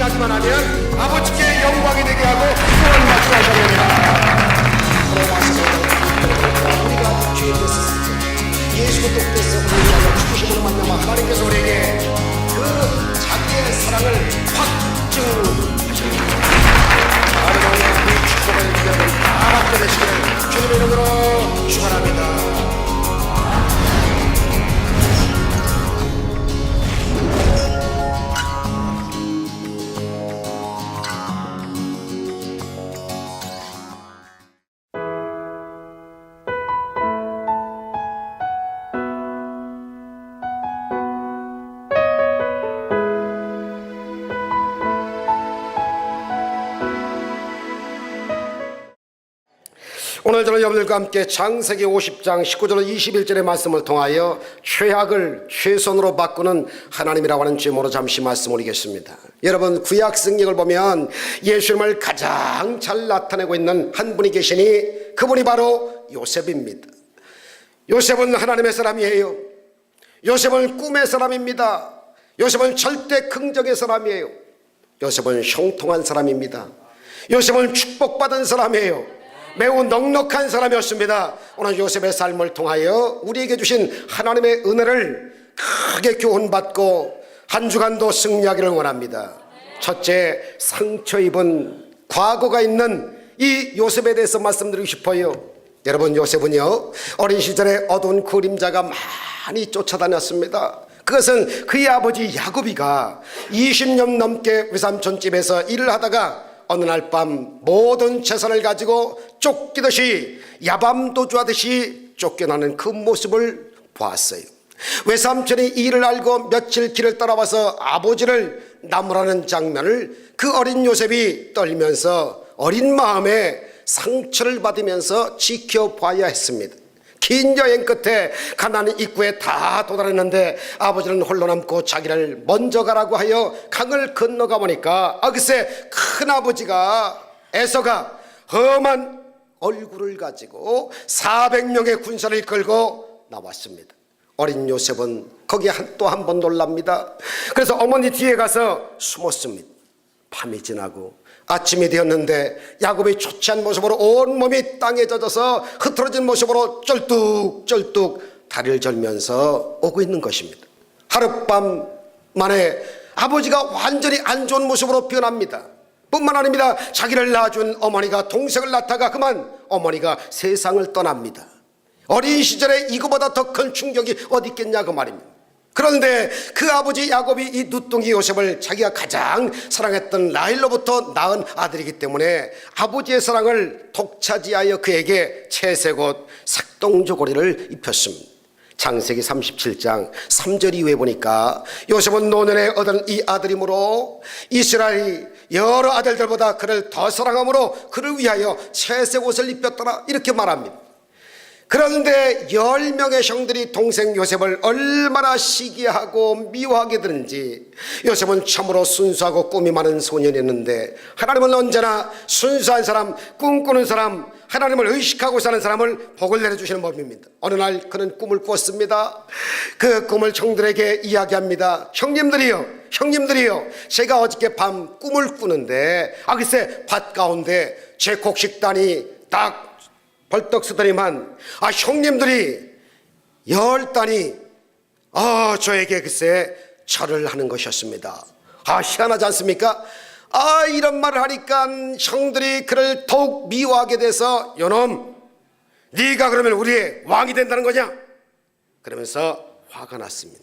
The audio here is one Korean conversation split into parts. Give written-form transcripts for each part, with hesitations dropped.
확신하기만 하면 아버지께 영광이 되게 하고 구원받게 하셨느니라. 우리가 죄 됐었을 때 예수 그리스도께서 우리를 죽으심으로 말미암아 하나님께서 우리에게 그 자기의 사랑을 확증하셨습니다. 하나님의 그 축복을 여러분 다 받게 되시기를 주님의 이름으로 축원합니다. 오늘 저는 여러분들과 함께 창세기 50장 19절 21절의 말씀을 통하여 최악을 최선으로 바꾸는 하나님이라고 하는 제목으로 잠시 말씀 올리겠습니다. 여러분, 구약 성경을 보면 예수님을 가장 잘 나타내고 있는 한 분이 계시니 그분이 바로 요셉입니다. 요셉은 하나님의 사람이에요. 요셉은 꿈의 사람입니다. 요셉은 절대 긍정의 사람이에요. 요셉은 형통한 사람입니다. 요셉은 축복받은 사람이에요. 매우 넉넉한 사람이었습니다. 오늘 요셉의 삶을 통하여 우리에게 주신 하나님의 은혜를 크게 교훈받고 한 주간도 승리하기를 원합니다. 첫째, 상처 입은 과거가 있는 이 요셉에 대해서 말씀드리고 싶어요. 여러분, 요셉은요 어린 시절에 어두운 그림자가 많이 쫓아다녔습니다. 그것은 그의 아버지 야곱이가 20년 넘게 외삼촌 집에서 일을 하다가 어느 날 밤 모든 재산을 가지고 쫓기듯이 야밤도주하듯이 쫓겨나는 그 모습을 보았어요. 외삼촌이 이 일을 알고 며칠 길을 따라와서 아버지를 나무라는 장면을 그 어린 요셉이 떨면서 어린 마음에 상처를 받으면서 지켜봐야 했습니다. 긴 여행 끝에 가나안 입구에 다 도달했는데 아버지는 홀로 남고 자기를 먼저 가라고 하여 강을 건너가 보니까 글쎄 큰아버지가 에서가 험한 얼굴을 가지고 400명의 군사를 이끌고 나왔습니다. 어린 요셉은 거기에 또 한 번 놀랍니다. 그래서 어머니 뒤에 가서 숨었습니다. 밤이 지나고 아침이 되었는데 야곱이 초췌한 모습으로 온몸이 땅에 젖어서 흐트러진 모습으로 쩔뚝쩔뚝 다리를 절면서 오고 있는 것입니다. 하룻밤 만에 아버지가 완전히 안 좋은 모습으로 변합니다. 뿐만 아닙니다. 자기를 낳아준 어머니가 동생을 낳다가 그만 어머니가 세상을 떠납니다. 어린 시절에 이거보다 더 큰 충격이 어디 있겠냐 그 말입니다. 그런데 그 아버지 야곱이 이 누뚱이 요셉을 자기가 가장 사랑했던 라헬로부터 낳은 아들이기 때문에 아버지의 사랑을 독차지하여 그에게 채색옷 색동저고리를 입혔습니다. 창세기 37장 3절 이후에 보니까 요셉은 노년에 얻은 이 아들이므로 이스라엘이 여러 아들들보다 그를 더 사랑함으로 그를 위하여 채색옷을 입혔더라 이렇게 말합니다. 그런데 10명의 형들이 동생 요셉을 얼마나 시기하고 미워하게 되는지 요셉은 참으로 순수하고 꿈이 많은 소년이었는데 하나님은 언제나 순수한 사람, 꿈꾸는 사람, 하나님을 의식하고 사는 사람을 복을 내려주시는 법입니다. 어느 날 그는 꿈을 꾸었습니다. 그 꿈을 형들에게 이야기합니다. 형님들이요 제가 어저께 밤 꿈을 꾸는데 글쎄 밭 가운데 제 곡식단이 딱 벌떡 서더니만 형님들이 10단이 저에게 글쎄 절을 하는 것이었습니다. 희한하지 않습니까? 이런 말을 하니까 형들이 그를 더욱 미워하게 돼서 요놈 네가 그러면 우리의 왕이 된다는 거냐? 그러면서 화가 났습니다.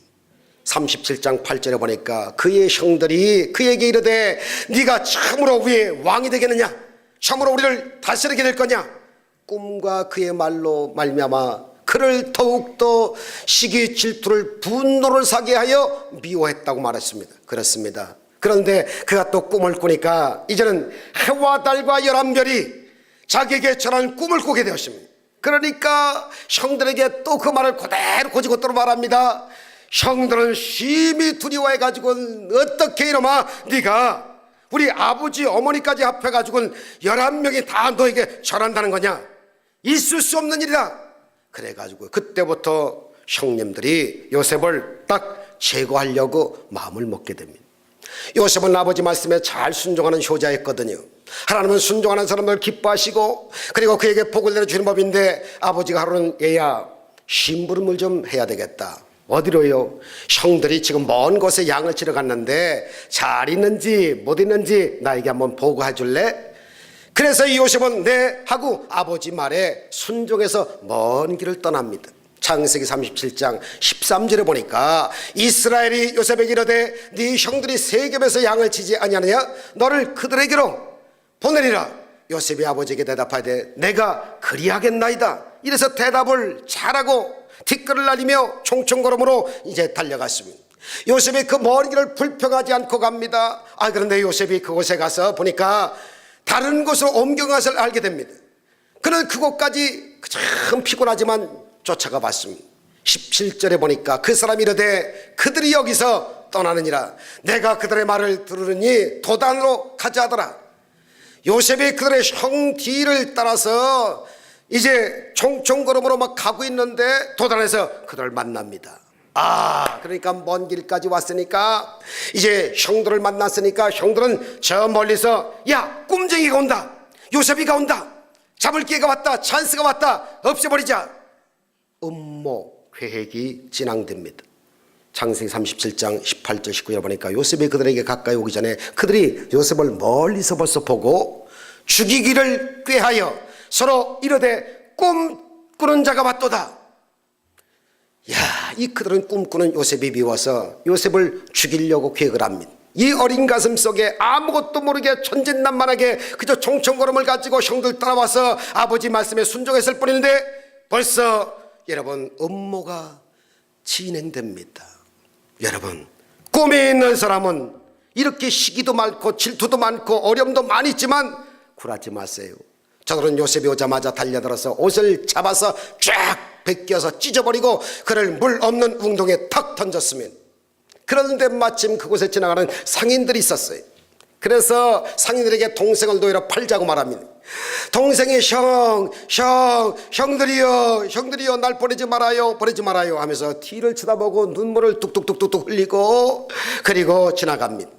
37장 8절에 보니까 그의 형들이 그에게 이르되 네가 참으로 우리의 왕이 되겠느냐? 참으로 우리를 다스리게 될 거냐? 꿈과 그의 말로 말미암아 그를 더욱더 시기 질투를 분노를 사게 하여 미워했다고 말했습니다. 그렇습니다. 그런데 그가 또 꿈을 꾸니까 이제는 해와 달과 11별이 자기에게 전한 꿈을 꾸게 되었습니다. 그러니까 형들에게 또 그 말을 그대로 고지고대로 말합니다. 형들은 심히 두려워해가지고 어떻게 이놈아 네가 우리 아버지 어머니까지 합해가지고는 11명이 다 너에게 절한다는 거냐? 있을 수 없는 일이다. 그래가지고 그때부터 형님들이 요셉을 딱 제거하려고 마음을 먹게 됩니다. 요셉은 아버지 말씀에 잘 순종하는 효자였거든요. 하나님은 순종하는 사람을 기뻐하시고 그리고 그에게 복을 내려주는 법인데, 아버지가 하루는 얘야 심부름을 좀 해야 되겠다. 어디로요? 형들이 지금 먼 곳에 양을 치러 갔는데 잘 있는지 못 있는지 나에게 한번 보고해 줄래? 그래서 이 요셉은 네 하고 아버지 말에 순종해서 먼 길을 떠납니다. 창세기 37장 13절에 보니까 이스라엘이 요셉에게 이르되 네 형들이 세겜에서 양을 치지 아니하느냐? 너를 그들에게로 보내리라. 요셉이 아버지에게 대답하되 내가 그리하겠나이다. 이래서 대답을 잘하고 티끌을 날리며 총총걸음으로 이제 달려갔습니다. 요셉이 그 먼 길을 불평하지 않고 갑니다. 그런데 요셉이 그곳에 가서 보니까 다른 곳으로 옮겨간 것을 알게 됩니다. 그는 그곳까지 참 피곤하지만 쫓아가 봤습니다. 17절에 보니까 그 사람이 이르되 그들이 여기서 떠나느니라. 내가 그들의 말을 들으니 도단으로 가자 하더라. 요셉이 그들의 형 뒤를 따라서 이제 총총걸음으로 막 가고 있는데 도단에서 그들을 만납니다. 그러니까 먼 길까지 왔으니까 이제 형들을 만났으니까 형들은 저 멀리서 야 꼼쟁이가 온다, 요셉이가 온다, 잡을 기회가 왔다, 찬스가 왔다, 없애버리자. 음모 계획이 진행됩니다. 창세기 37장 18절 19절 보니까 요셉이 그들에게 가까이 오기 전에 그들이 요셉을 멀리서 벌써 보고 죽이기를 꾀하여 서로 이르되 꿈꾸는 자가 왔도다. 이 그들은 꿈꾸는 요셉이 미워서 요셉을 죽이려고 계획을 합니다. 이 어린 가슴 속에 아무것도 모르게 천진난만하게 그저 총총걸음을 가지고 형들 따라와서 아버지 말씀에 순종했을 뿐인데 벌써 여러분 음모가 진행됩니다. 여러분 꿈이 있는 사람은 이렇게 시기도 많고 질투도 많고 어려움도 많이 있지만 굴하지 마세요. 저들은 요셉이 오자마자 달려들어서 옷을 잡아서 쫙 벗겨서 찢어버리고 그를 물 없는 웅덩이에 탁 던졌으면, 그런데 마침 그곳에 지나가는 상인들이 있었어요. 그래서 상인들에게 동생을 노예로 팔자고 말합니다. 동생이 형들이요 날 버리지 말아요 하면서 뒤를 쳐다보고 눈물을 뚝뚝뚝뚝 흘리고 그리고 지나갑니다.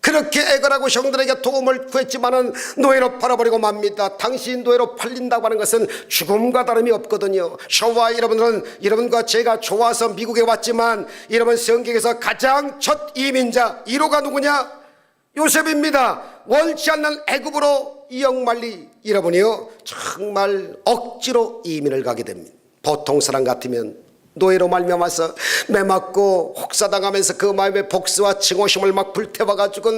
그렇게 애걸하고 형들에게 도움을 구했지만은 노예로 팔아버리고 맙니다. 당시 노예로 팔린다고 하는 것은 죽음과 다름이 없거든요. 저와 여러분과 제가 좋아서 미국에 왔지만 여러분 성경에서 가장 첫 이민자 1호가 누구냐? 요셉입니다. 원치 않는 애굽으로 이역만리 여러분이요 정말 억지로 이민을 가게 됩니다. 보통 사람 같으면 노예로 말미암아서 매맞고 혹사당하면서 그 마음에 복수와 증오심을 막 불태워가지고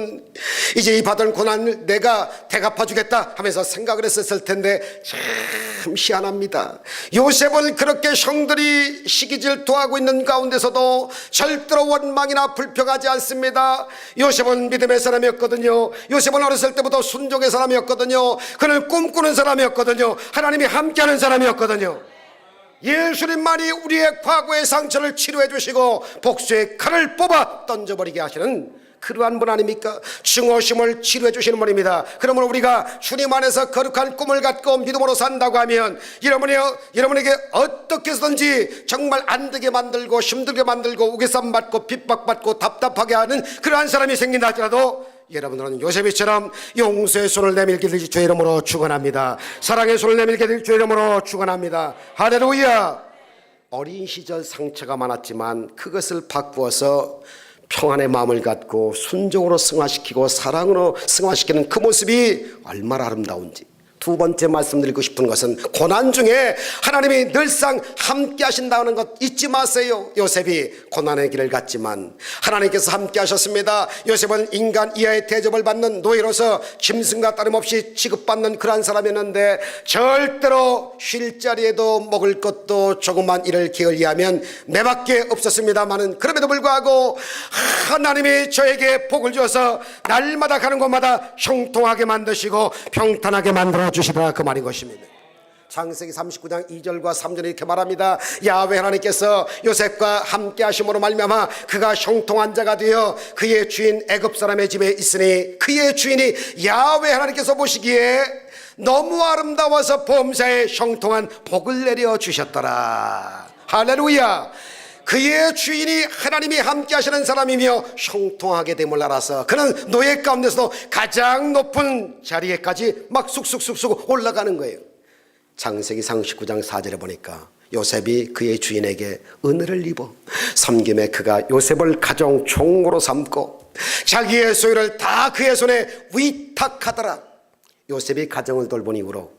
이제 이 받은 고난을 내가 대갚아주겠다 하면서 생각을 했었을 텐데 참 희한합니다. 요셉은 그렇게 형들이 시기질투하고 있는 가운데서도 절대로 원망이나 불평하지 않습니다. 요셉은 믿음의 사람이었거든요. 요셉은 어렸을 때부터 순종의 사람이었거든요. 그는 꿈꾸는 사람이었거든요. 하나님이 함께하는 사람이었거든요. 예수님만이 우리의 과거의 상처를 치료해 주시고 복수의 칼을 뽑아 던져버리게 하시는 그러한 분 아닙니까? 증오심을 치료해 주시는 분입니다. 그러므로 우리가 주님 안에서 거룩한 꿈을 갖고 믿음으로 산다고 하면 여러분에게 어떻게 해서든지 정말 안 되게 만들고 힘들게 만들고 우겨쌈 받고 핍박받고 답답하게 하는 그러한 사람이 생긴다 할지라도 여러분들은 요셉이처럼 용서의 손을 내밀게 될 주의 이름으로 축원합니다. 사랑의 손을 내밀게 될 주의 이름으로 축원합니다. 할렐루야. 어린 시절 상처가 많았지만 그것을 바꾸어서 평안의 마음을 갖고 순종으로 승화시키고 사랑으로 승화시키는 그 모습이 얼마나 아름다운지. 두 번째 말씀드리고 싶은 것은 고난 중에 하나님이 늘상 함께 하신다는 것 잊지 마세요. 요셉이 고난의 길을 갔지만 하나님께서 함께 하셨습니다. 요셉은 인간 이하의 대접을 받는 노예로서 짐승과 다름없이 취급받는 그러한 사람이었는데 절대로 쉴 자리에도 먹을 것도 조그만 일을 게을리하면 매밖에 없었습니다마는 그럼에도 불구하고 하나님이 저에게 복을 주어서 날마다 가는 곳마다 형통하게 만드시고 평탄하게 만들어 주시더라 그 말인 것입니다. 창세기 39장 2절과 3절에 이렇게 말합니다. 야훼 하나님께서 요셉과 함께 하심으로 말미암아 그가 형통한 자가 되어 그의 주인 애굽 사람의 집에 있으니 그의 주인이 야훼 하나님께서 보시기에 너무 아름다워서 범사에 형통한 복을 내려 주셨더라. 할렐루야. 그의 주인이 하나님이 함께 하시는 사람이며 형통하게 됨을 알아서 그는 노예 가운데서도 가장 높은 자리에까지 막 쑥쑥쑥쑥 올라가는 거예요. 창세기상 19장 4절에 보니까 요셉이 그의 주인에게 은혜를 입어 섬김에 그가 요셉을 가정 총무로 삼고 자기의 소유를 다 그의 손에 위탁하더라. 요셉이 가정을 돌본 이후로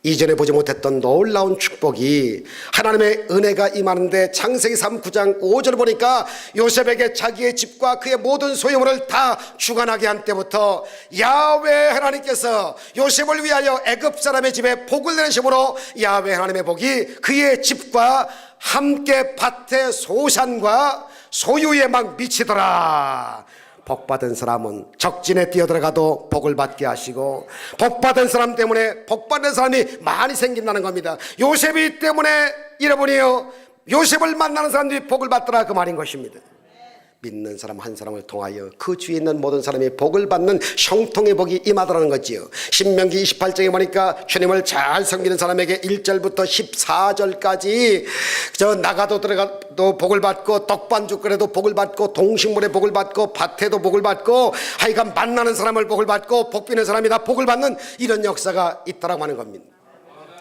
이전에 보지 못했던 놀라운 축복이 하나님의 은혜가 임하는데 창세기 9장 5절 보니까 요셉에게 자기의 집과 그의 모든 소유물을 다 주관하게 한 때부터 야훼 하나님께서 요셉을 위하여 애굽 사람의 집에 복을 내리심으로 야훼 하나님의 복이 그의 집과 함께 밭의 소산과 소유에 막 미치더라. 복받은 사람은 적진에 뛰어들어가도 복을 받게 하시고 복받은 사람 때문에 복받는 사람이 많이 생긴다는 겁니다. 요셉이 때문에 여러분이요 요셉을 만나는 사람들이 복을 받더라 그 말인 것입니다. 믿는 사람 한 사람을 통하여 그 주위에 있는 모든 사람이 복을 받는 형통의 복이 임하더라는 거지요. 신명기 28장에 보니까 주님을 잘 섬기는 사람에게 1절부터 14절까지 저 나가도 들어가도 복을 받고 떡반죽 끓여도 복을 받고 동식물에 복을 받고 밭에도 복을 받고 하여간 만나는 사람을 복을 받고 복 비는 사람이 다 복을 받는 이런 역사가 있다라고 하는 겁니다.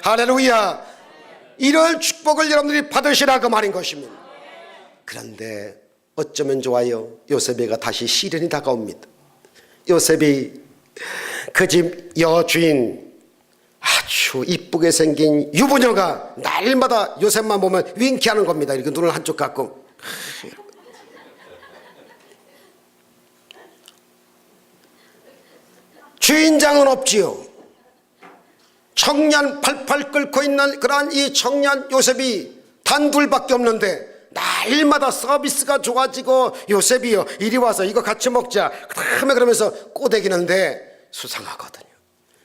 할렐루야. 이런 축복을 여러분들이 받으시라 그 말인 것입니다. 그런데 어쩌면 좋아요. 요셉이가 다시 시련이 다가옵니다. 요셉이 그 집 여주인 아주 이쁘게 생긴 유부녀가 날마다 요셉만 보면 윙키하는 겁니다. 이렇게 눈을 한쪽 감고. 주인장은 없지요. 청년 팔팔 끓고 있는 그러한 이 청년 요셉이 단둘밖에 없는데 날마다 서비스가 좋아지고 요셉이요 이리 와서 이거 같이 먹자 그다음에 그러면서 꼬대기는데 수상하거든요.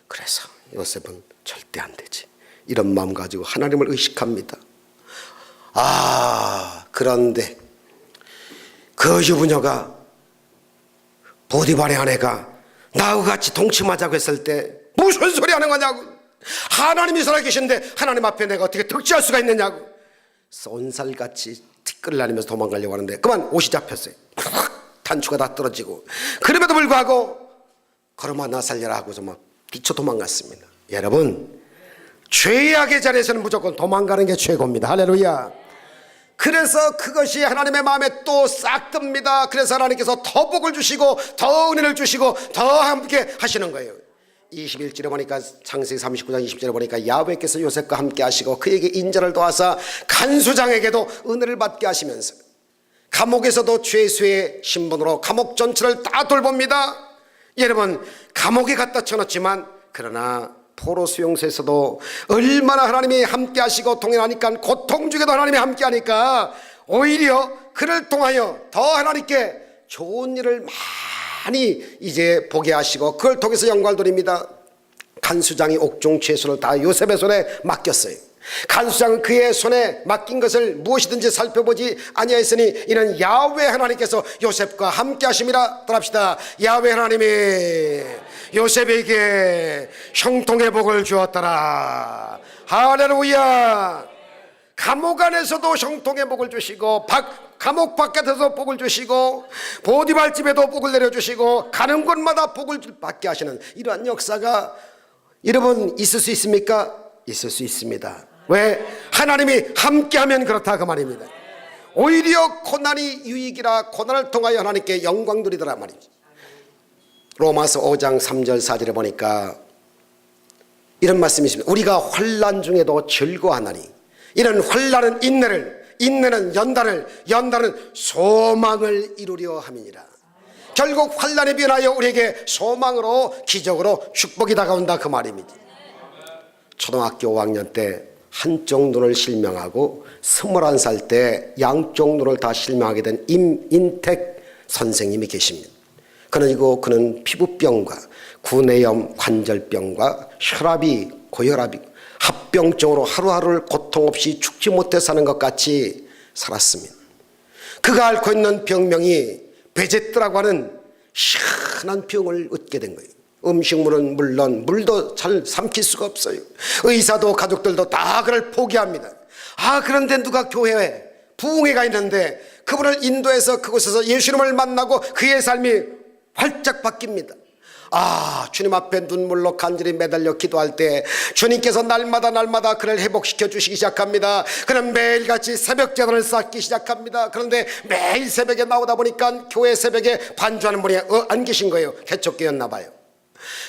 그래서 요셉은 절대 안 되지 이런 마음 가지고 하나님을 의식합니다. 그런데 그 유부녀가 보디발의 아내가 나하고 같이 동침하자고 했을 때 무슨 소리 하는 거냐고, 하나님이 살아계신데 하나님 앞에 내가 어떻게 득지할 수가 있느냐고 쏜살같이 티끌을 날리면서 도망가려고 하는데 그만 옷이 잡혔어요. 단추가 다 떨어지고 그럼에도 불구하고 걸어마 나 살려라 하고서 막 뛰쳐 도망갔습니다. 여러분 죄악의 자리에서는 무조건 도망가는 게 최고입니다. 할렐루야. 그래서 그것이 하나님의 마음에 또 싹 듭니다. 그래서 하나님께서 더 복을 주시고 더 은혜를 주시고 더 함께 하시는 거예요. 21절에 보니까 창세기 39장 20절에 보니까 야훼께서 요셉과 함께 하시고 그에게 인자를 도와서 간수장에게도 은혜를 받게 하시면서 감옥에서도 죄수의 신분으로 감옥 전체를 다 돌봅니다. 여러분 감옥에 갖다 쳐놓지만 그러나 포로 수용소에서도 얼마나 하나님이 함께 하시고 동행하니까 고통 중에도 하나님이 함께 하니까 오히려 그를 통하여 더 하나님께 좋은 일을 많이 이제 보게 하시고 그걸 통해서 영광을 돌립니다. 간수장이 옥중 죄수를 다 요셉의 손에 맡겼어요. 간수장은 그의 손에 맡긴 것을 무엇이든지 살펴보지 아니하였으니 이는 야훼 하나님께서 요셉과 함께 하심이라. 따라합시다. 야훼 하나님이 요셉에게 형통의 복을 주었더라. 할렐루야. 감옥 안에서도 형통의 복을 주시고 감옥 바깥에서 복을 주시고 보디발 집에도 복을 내려주시고 가는 곳마다 복을 받게 하시는 이러한 역사가 여러분 있을 수 있습니까? 있을 수 있습니다. 왜? 하나님이 함께하면 그렇다 그 말입니다. 오히려 고난이 유익이라 고난을 통하여 하나님께 영광 드리더라 말이지. 로마서 5장 3절 4절에 보니까 이런 말씀이 있습니다. 우리가 환난 중에도 즐거워하나니 이런 환난은 인내를, 인내는 연단을, 연단은 소망을 이루려 함이니라. 결국 환난에 변하여 우리에게 소망으로 기적으로 축복이 다가온다 그 말입니다. 초등학교 5학년 때 한쪽 눈을 실명하고 21살 때 양쪽 눈을 다 실명하게 된 임인택 선생님이 계십니다. 그는 피부병과 구내염, 관절병과 혈압이 고혈압이 합병증으로 하루하루를 고통 없이 죽지 못해 사는 것 같이 살았습니다. 그가 앓고 있는 병명이 베제트라고 하는 희한한 병을 얻게 된 거예요. 음식물은 물론 물도 잘 삼킬 수가 없어요. 의사도 가족들도 다 그를 포기합니다. 그런데 누가 교회에 부흥회가 있는데 그분을 인도해서 그곳에서 예수님을 만나고 그의 삶이 활짝 바뀝니다. 주님 앞에 눈물로 간절히 매달려 기도할 때 주님께서 날마다 그를 회복시켜 주시기 시작합니다. 그는 매일같이 새벽 제단을 쌓기 시작합니다. 그런데 매일 새벽에 나오다 보니까 교회 새벽에 반주하는 분이 안 계신 거예요. 개척교였나 봐요.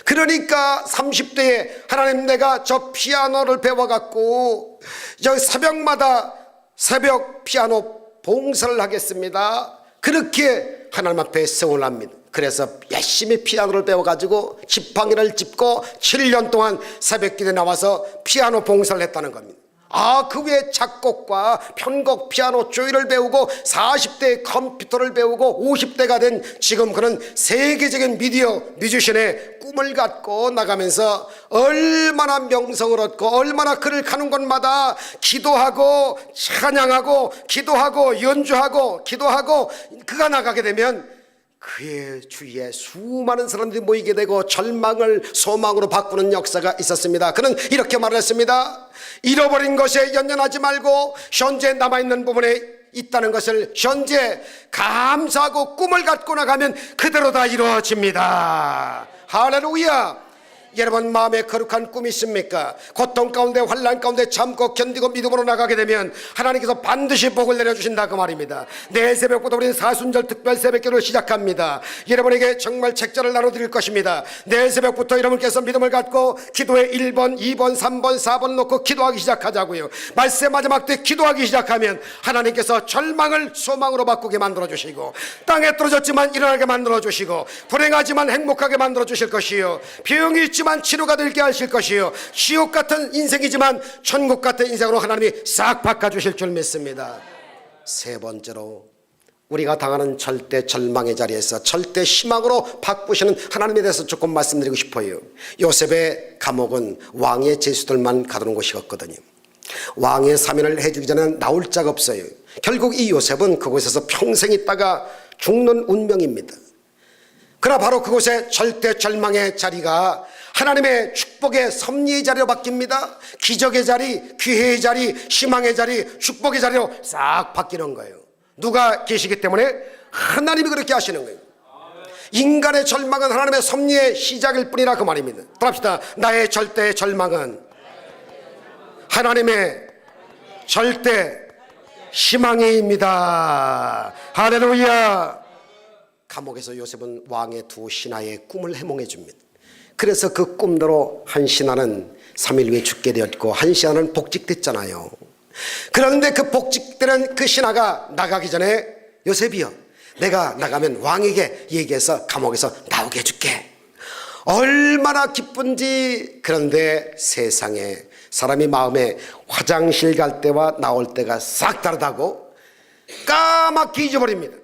그러니까 30대에 하나님, 내가 저 피아노를 배워갖고 저 새벽마다 새벽 피아노 봉사를 하겠습니다. 그렇게 하나님 앞에 서원을 합니다. 그래서 열심히 피아노를 배워가지고 지팡이를 짚고 7년 동안 새벽기도에 나와서 피아노 봉사를 했다는 겁니다. 그 외에 작곡과 편곡, 피아노, 조율을 배우고 40대에 컴퓨터를 배우고 50대가 된 지금 그는 세계적인 미디어 뮤지션의 꿈을 갖고 나가면서 얼마나 명성을 얻고 얼마나 그를 가는 곳마다 기도하고 찬양하고 기도하고 연주하고 기도하고, 그가 나가게 되면 그의 주위에 수많은 사람들이 모이게 되고 절망을 소망으로 바꾸는 역사가 있었습니다. 그는 이렇게 말했습니다. 잃어버린 것에 연연하지 말고 현재 남아있는 부분에 있다는 것을 현재 감사하고 꿈을 갖고 나가면 그대로 다 이루어집니다. 할렐루야. 여러분 마음에 거룩한 꿈이 있습니까? 고통 가운데 환난 가운데 참고 견디고 믿음으로 나가게 되면 하나님께서 반드시 복을 내려주신다 그 말입니다. 내일 새벽부터 우리는 사순절 특별 새벽기도를 시작합니다. 여러분에게 정말 책자를 나눠드릴 것입니다. 내일 새벽부터 여러분께서 믿음을 갖고 기도에 1번, 2번, 3번, 4번 놓고 기도하기 시작하자고요. 말세 마지막 때 기도하기 시작하면 하나님께서 절망을 소망으로 바꾸게 만들어주시고, 땅에 떨어졌지만 일어나게 만들어주시고, 불행하지만 행복하게 만들어주실 것이요, 병이 있지만 치료가 되게 하실 것이요, 지옥 같은 인생이지만 천국 같은 인생으로 하나님이 싹 바꿔주실 줄 믿습니다. 세 번째로, 우리가 당하는 절대 절망의 자리에서 절대 희망으로 바꾸시는 하나님에 대해서 조금 말씀드리고 싶어요. 요셉의 감옥은 왕의 제수들만 가두는 곳이었거든요. 왕의 사면을 해주기 전에는 나올 자가 없어요. 결국 이 요셉은 그곳에서 평생 있다가 죽는 운명입니다. 그러나 바로 그곳의 절대 절망의 자리가 하나님의 축복의 섭리의 자리로 바뀝니다. 기적의 자리, 기회의 자리, 희망의 자리, 축복의 자리로 싹 바뀌는 거예요. 누가 계시기 때문에? 하나님이 그렇게 하시는 거예요. 인간의 절망은 하나님의 섭리의 시작일 뿐이라 그 말입니다. 따라합시다. 나의 절대 절망은 하나님의 절대 희망입니다. 할렐루야. 감옥에서 요셉은 왕의 두 신하의 꿈을 해몽해 줍니다. 그래서 그 꿈대로 한 신하는 3일 후에 죽게 되었고 한 신하는 복직됐잖아요. 그런데 그 복직되는 그 신하가 나가기 전에, 요셉이여, 내가 나가면 왕에게 얘기해서 감옥에서 나오게 해줄게. 얼마나 기쁜지. 그런데 세상에 사람이 마음에 화장실 갈 때와 나올 때가 싹 다르다고 까맣게 잊어버립니다.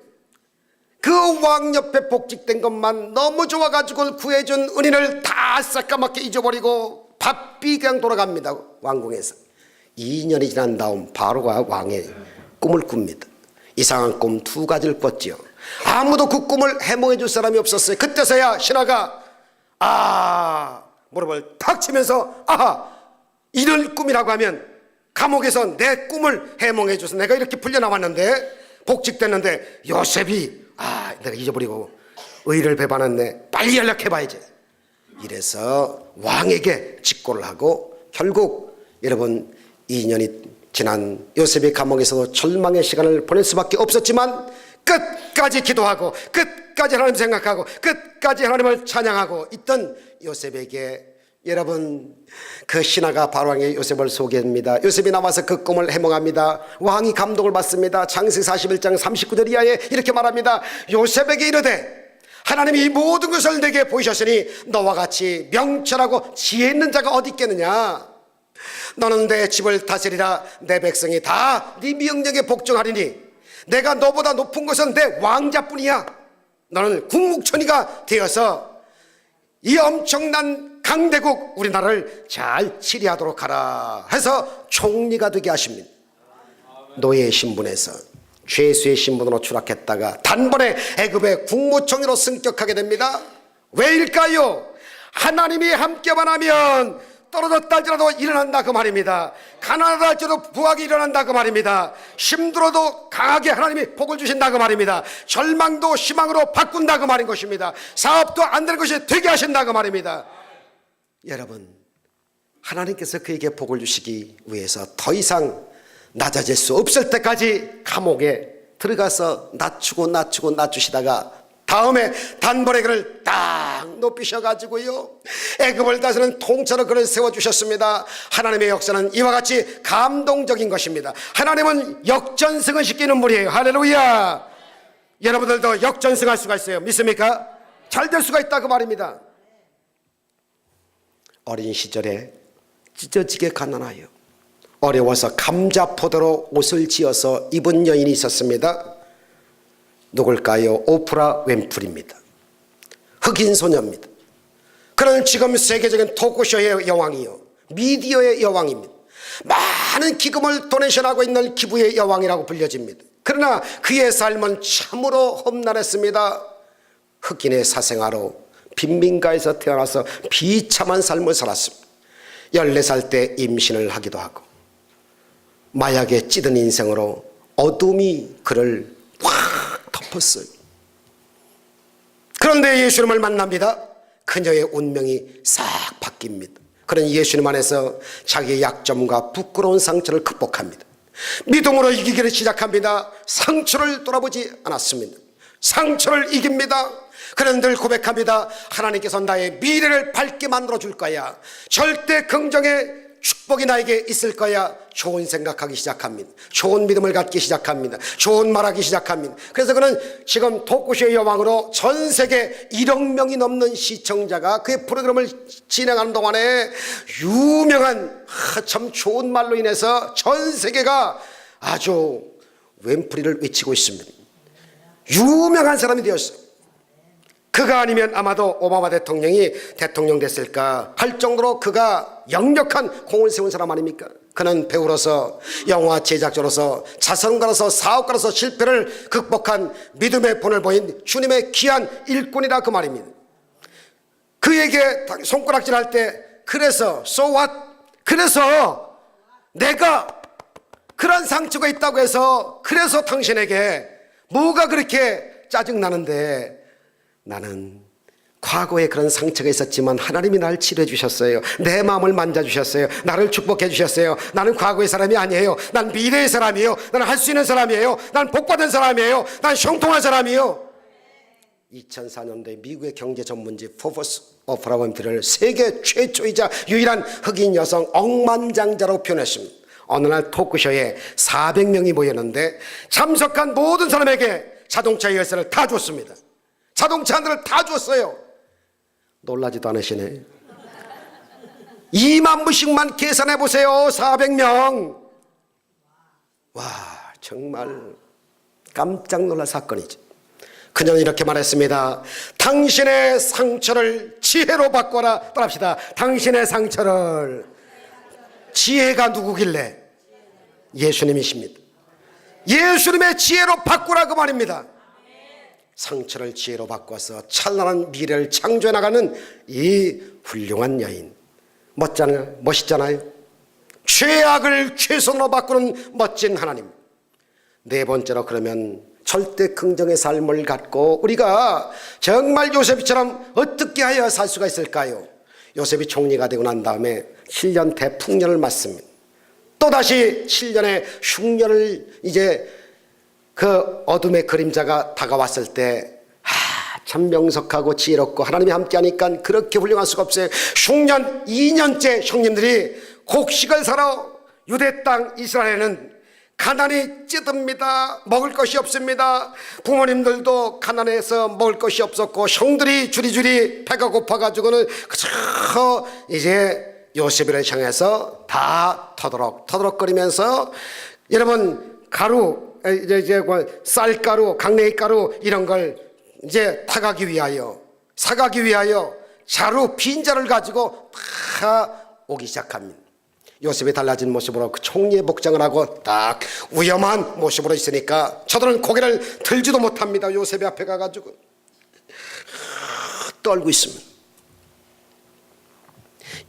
그 왕 옆에 복직된 것만 너무 좋아가지고 구해준 은인을 다 새까맣게 잊어버리고 바삐 그냥 돌아갑니다. 왕궁에서 2년이 지난 다음 바로가 왕의 꿈을 꿉니다. 이상한 꿈 두 가지를 꿨지요. 아무도 그 꿈을 해몽해 줄 사람이 없었어요. 그때서야 신하가 무릎을 탁 치면서 이런 꿈이라고 하면 감옥에서 내 꿈을 해몽해 줘서 내가 이렇게 풀려나왔는데 복직됐는데 요셉이 내가 잊어버리고 의를 배반했네, 빨리 연락해봐야지. 이래서 왕에게 직고를 하고 결국 여러분 2년이 지난 요셉이 감옥에서도 절망의 시간을 보낼 수밖에 없었지만 끝까지 기도하고 끝까지 하나님 생각하고 끝까지 하나님을 찬양하고 있던 요셉에게 여러분 그 신하가 바로 왕의 요셉을 소개합니다. 요셉이 나와서 그 꿈을 해몽합니다. 왕이 감동을 받습니다. 창세기 41장 39절 이하에 이렇게 말합니다. 요셉에게 이르되 하나님이 이 모든 것을 내게 보이셨으니 너와 같이 명철하고 지혜 있는 자가 어디 있겠느냐. 너는 내 집을 다스리라. 내 백성이 다 네 명령에 복종하리니 내가 너보다 높은 것은 내 왕자뿐이야. 너는 국무총리가 되어서 이 엄청난 강대국 우리나라를 잘 치리하도록 하라 해서 총리가 되게 하십니다. 노예 신분에서 죄수의 신분으로 추락했다가 단번에 애굽의 국무총리로 승격하게 됩니다. 왜일까요? 하나님이 함께만 하면 떨어졌다 할지라도 일어난다 그 말입니다. 가난하다 할지라도 부하게 일어난다 그 말입니다. 힘들어도 강하게 하나님이 복을 주신다 그 말입니다. 절망도 희망으로 바꾼다 그 말인 것입니다. 사업도 안 되는 것이 되게 하신다 그 말입니다. 여러분, 하나님께서 그에게 복을 주시기 위해서 더 이상 낮아질 수 없을 때까지 감옥에 들어가서 낮추시다가 다음에 단번에 딱 높이셔가지고요, 애굽을 다스리는 통째로 그를 세워주셨습니다. 하나님의 역사는 이와 같이 감동적인 것입니다. 하나님은 역전승을 시키는 분이에요. 할렐루야. 여러분들도 역전승할 수가 있어요. 믿습니까? 잘 될 수가 있다 그 말입니다. 어린 시절에 찢어지게 가난하여 어려워서 감자포도로 옷을 지어서 입은 여인이 있었습니다. 누굴까요? 오프라 윈프리입니다. 흑인 소녀입니다. 그는 지금 세계적인 토크쇼의 여왕이요, 미디어의 여왕입니다. 많은 기금을 도네이션하고 있는 기부의 여왕이라고 불려집니다. 그러나 그의 삶은 참으로 험난했습니다. 흑인의 사생아로 빈민가에서 태어나서 비참한 삶을 살았습니다. 14살 때 임신을 하기도 하고 마약에 찌든 인생으로 어둠이 그를 확 덮었어요. 그런데 예수님을 만납니다. 그녀의 운명이 싹 바뀝니다. 그런 예수님 안에서 자기의 약점과 부끄러운 상처를 극복합니다. 믿음으로 이기기를 시작합니다. 상처를 돌아보지 않았습니다. 상처를 이깁니다. 그는 늘 고백합니다. 하나님께서 나의 미래를 밝게 만들어 줄 거야. 절대 긍정의 축복이 나에게 있을 거야. 좋은 생각하기 시작합니다. 좋은 믿음을 갖기 시작합니다. 좋은 말하기 시작합니다. 그래서 그는 지금 토크쇼의 여왕으로 전 세계 1억 명이 넘는 시청자가 그의 프로그램을 진행하는 동안에 유명한 참 좋은 말로 인해서 전 세계가 아주 윈프리를 외치고 있습니다. 유명한 사람이 되었어요. 그가 아니면 아마도 오바마 대통령이 대통령 됐을까 할 정도로 그가 역력한 공을 세운 사람 아닙니까? 그는 배우로서, 영화 제작자로서, 자선가로서, 사업가로서 실패를 극복한 믿음의 본을 보인 주님의 귀한 일꾼이라 그 말입니다. 그에게 손가락질할 때 그래서 so what? 그래서 내가 그런 상처가 있다고 해서 그래서 당신에게 뭐가 그렇게 짜증나는데, 나는 과거에 그런 상처가 있었지만 하나님이 나를 치료해 주셨어요. 내 마음을 만져주셨어요. 나를 축복해 주셨어요. 나는 과거의 사람이 아니에요. 난 미래의 사람이에요. 나는 할 수 있는 사람이에요. 난 복받은 사람이에요. 난 형통한 사람이에요. 2004년도에 미국의 경제 전문지 포브스 오프라 윈프리를 세계 최초이자 유일한 흑인 여성 억만장자로 표현했습니다. 어느 날 토크쇼에 400명이 모였는데 참석한 모든 사람에게 자동차 열쇠를 다 줬습니다. 자동차 한 대를 다 줬어요. 놀라지도 않으시네. 2만 불씩만 계산해 보세요. 400명. 와, 정말 깜짝 놀랄 사건이죠. 그녀는 이렇게 말했습니다. 당신의 상처를 지혜로 바꿔라. 따라합시다. 당신의 상처를. 지혜가 누구길래? 예수님이십니다. 예수님의 지혜로 바꾸라 그 말입니다. 상처를 지혜로 바꿔서 찬란한 미래를 창조해 나가는 이 훌륭한 여인. 멋있잖아요. 최악을 최선으로 바꾸는 멋진 하나님. 네 번째로, 그러면 절대 긍정의 삶을 갖고 우리가 정말 요셉처럼 어떻게 하여 살 수가 있을까요? 요셉이 총리가 되고 난 다음에 7년 대풍년을 맞습니다. 또다시 7년의 흉년을 이제 그 어둠의 그림자가 다가왔을 때 참 명석하고 지혜롭고 하나님이 함께하니까 그렇게 훌륭할 수가 없어요. 흉년 2년째 형님들이 곡식을 사러 유대 땅 이스라엘에는 가난이 찌듭니다. 먹을 것이 없습니다. 부모님들도 가난해서 먹을 것이 없었고 형들이 주리주리 배가 고파가지고는 그저 이제 요셉을 향해서 다 터덕거리면서 여러분 가루, 이제 쌀가루, 강냉이가루 이런 걸 이제 사가기 위하여 자루, 빈자를 가지고 다 오기 시작합니다. 요셉이 달라진 모습으로 그 총리의 복장을 하고 딱 위험한 모습으로 있으니까 저들은 고개를 들지도 못합니다. 요셉이 앞에 가가지고 떨고 있습니다.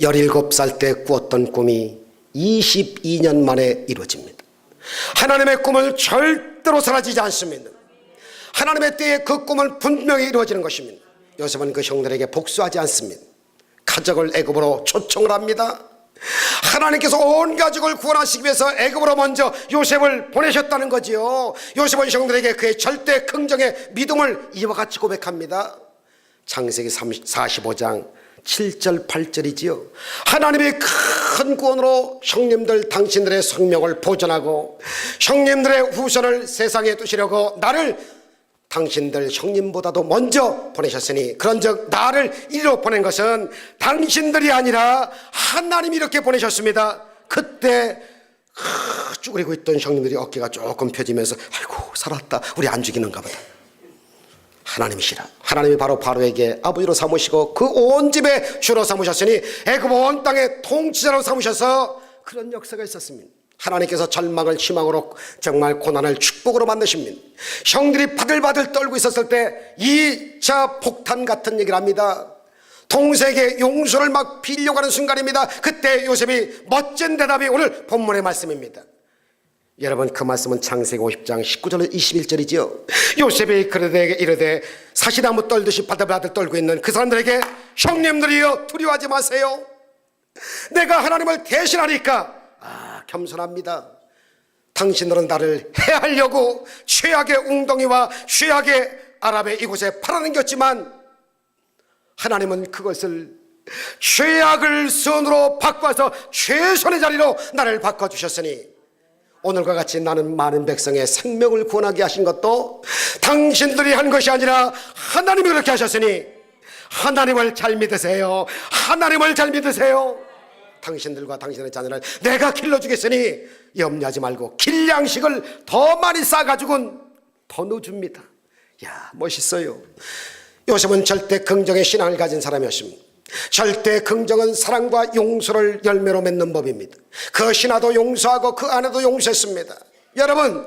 17살 때 꾸었던 꿈이 22년 만에 이루어집니다. 하나님의 꿈은 절대로 사라지지 않습니다. 하나님의 때에 그 꿈은 분명히 이루어지는 것입니다. 요셉은 그 형들에게 복수하지 않습니다. 가족을 애굽으로 초청을 합니다. 하나님께서 온 가족을 구원하시기 위해서 애굽으로 먼저 요셉을 보내셨다는 거지요. 요셉은 형들에게 그의 절대 긍정의 믿음을 이와 같이 고백합니다. 창세기 45장 7절 8절이지요. 하나님의 큰 구원으로 형님들 당신들의 생명을 보존하고 형님들의 후손을 세상에 두시려고 나를 당신들 형님보다도 먼저 보내셨으니 그런즉 나를 이리로 보낸 것은 당신들이 아니라 하나님이 이렇게 보내셨습니다. 그때 쭈그리고 있던 형님들이 어깨가 조금 펴지면서 아이고 살았다, 우리 안 죽이는가 보다. 하나님이시라. 하나님이 바로 바로에게 아버지로 삼으시고 그 온 집에 주로 삼으셨으니 애굽 온 땅의 통치자로 삼으셔서 그런 역사가 있었습니다. 하나님께서 절망을 희망으로 정말 고난을 축복으로 만드십니다. 형들이 바들바들 떨고 있었을 때 2차 폭탄 같은 얘기를 합니다. 동생에게 용서를 막 빌려고 하는 순간입니다. 그때 요셉이 멋진 대답이 오늘 본문의 말씀입니다. 여러분, 그 말씀은 창세기 50장 19절 21절이죠 요셉이 그들에게 이르되 사시나무 떨듯이 바들바들 떨고 있는 그 사람들에게 형님들이여 두려워하지 마세요. 내가 하나님을 대신하니까 겸손합니다. 당신들은 나를 해하려고 최악의 웅덩이와 최악의 아랍의 이곳에 팔아넘겼지만 하나님은 그것을 최악을 선으로 바꿔서 최선의 자리로 나를 바꿔주셨으니 오늘과 같이 나는 많은 백성의 생명을 구원하게 하신 것도 당신들이 한 것이 아니라 하나님이 그렇게 하셨으니 하나님을 잘 믿으세요. 하나님을 잘 믿으세요. 당신들과 당신의 자녀를 내가 길러주겠으니 염려하지 말고 길양식을 더 많이 싸가지고는 더 넣어줍니다. 야, 멋있어요. 요셉은 절대 긍정의 신앙을 가진 사람이었습니다. 절대 긍정은 사랑과 용서를 열매로 맺는 법입니다. 그 신하도 용서하고 그 아내도 용서했습니다. 여러분,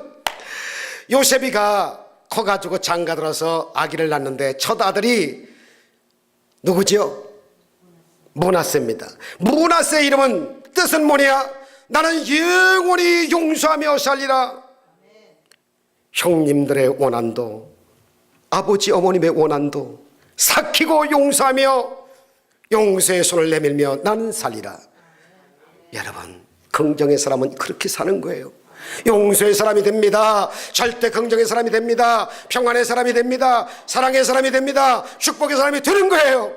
요셉이가 커가지고 장가들어서 아기를 낳는데 첫 아들이 누구죠? 므낫세입니다. 므낫세의 이름은 뜻은 뭐냐? 나는 영원히 용서하며 살리라. 형님들의 원한도 아버지 어머님의 원한도 삭히고 용서하며 용서의 손을 내밀며 나는 살리라. 여러분, 긍정의 사람은 그렇게 사는 거예요. 용서의 사람이 됩니다. 절대 긍정의 사람이 됩니다. 평안의 사람이 됩니다. 사랑의 사람이 됩니다. 축복의 사람이 되는 거예요.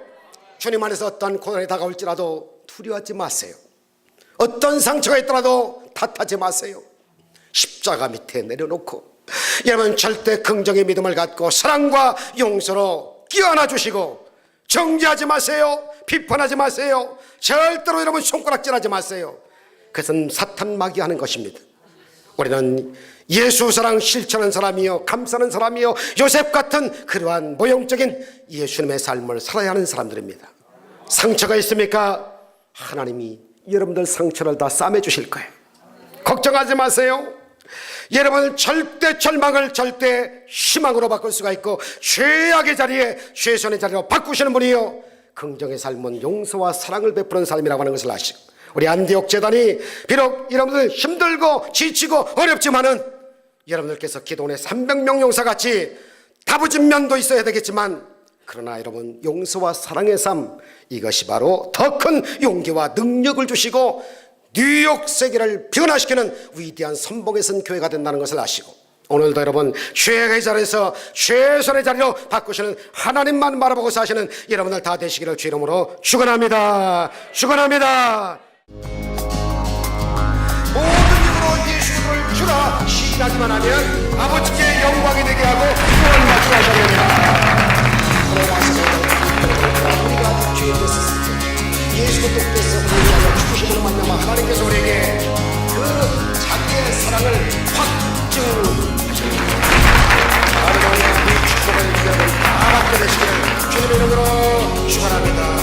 주님 안에서 어떤 고난이 다가올지라도 두려워하지 마세요. 어떤 상처가 있더라도 탓하지 마세요. 십자가 밑에 내려놓고 여러분, 절대 긍정의 믿음을 갖고 사랑과 용서로 끼워안아 주시고 정죄하지 마세요. 비판하지 마세요. 절대로 여러분 손가락질하지 마세요. 그것은 사탄 마귀하는 것입니다. 우리는 예수 사랑 실천하는 사람이요, 감사하는 사람이요, 요셉 같은 그러한 모형적인 예수님의 삶을 살아야 하는 사람들입니다. 상처가 있습니까? 하나님이 여러분들 상처를 다 싸매 주실 거예요. 걱정하지 마세요. 여러분, 절대 절망을 절대 희망으로 바꿀 수가 있고 최악의 자리에 최선의 자리로 바꾸시는 분이요, 긍정의 삶은 용서와 사랑을 베푸는 삶이라고 하는 것을 아시고, 우리 안디옥 재단이 비록 여러분들 힘들고 지치고 어렵지만은 여러분들께서 기도원의 300명 용사같이 다부진 면도 있어야 되겠지만, 그러나 여러분 용서와 사랑의 삶, 이것이 바로 더 큰 용기와 능력을 주시고 뉴욕 세계를 변화시키는 위대한 선봉에 선 교회가 된다는 것을 아시고, 오늘도 여러분 최악의 자리에서 최선의 자리로 바꾸시는 하나님만 바라보고 사시는 여러분들 다 되시기를 주 이름으로 축원합니다. 축원합니다. 모든 힘으로 예수를 주라 시인하기만 하면 아버지께 영광이 되게 하고 구원받게 하시리라. 우리가 죄에 됐었을 때 예수 그리스도께서 우리를 위하여 죽으심으로 말미암아 하나님께서 우리에게 그 자기의 사랑을 확증하셨습니다. 하나님의 이 축복을 여러분 다 받게 되시기를 주님의 이름으로 축원합니다.